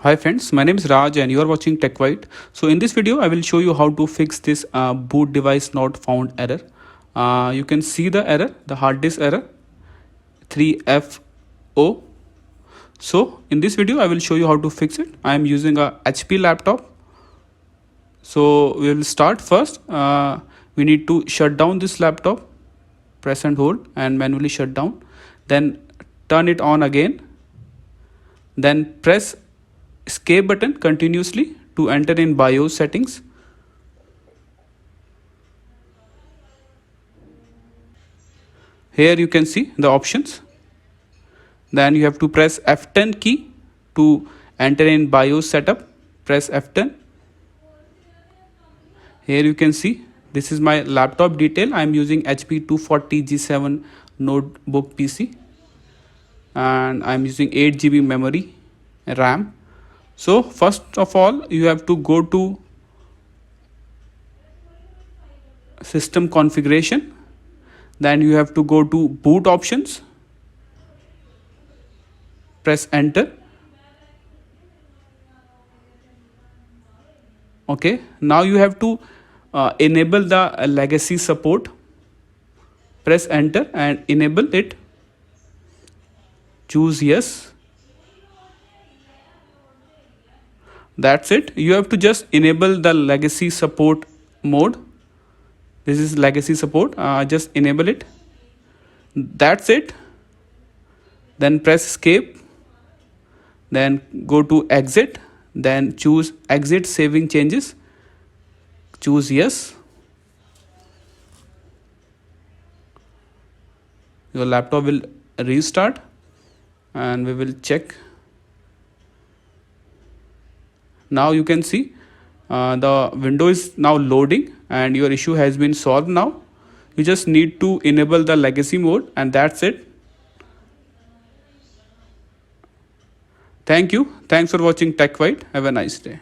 Hi friends, my name is Raj and you are watching Tech White. So in this video, I will show you how to fix this boot device not found error. You can see the error, the hard disk error 3FO. So in this video, I will show you how to fix it. I am using a HP laptop. So we will start first. We need to shut down this laptop, press and hold and manually shut down. Then turn it on again. Then press escape button continuously to enter in BIOS settings. Here you can see the options. Then you have to press F10 key to enter in BIOS setup. Press F10. Here you can see this is my laptop detail. I am using HP 240 G7 notebook PC and I am using 8 GB memory RAM. So first of all, you have to go to system configuration. Then you have to go to boot options. Press enter. Okay, now you have to enable the legacy support. Press enter and enable it. Choose yes. That's it. You have to just enable the legacy support mode. This is legacy support. Just enable it. That's it. Then press escape. Then go to exit. Then choose exit saving changes. Choose yes. Your laptop will restart and we will check. Now you can see the window is now loading and your issue has been solved now. You just need to enable the legacy mode and that's it. Thank you. Thanks for watching Tech White. Have a nice day.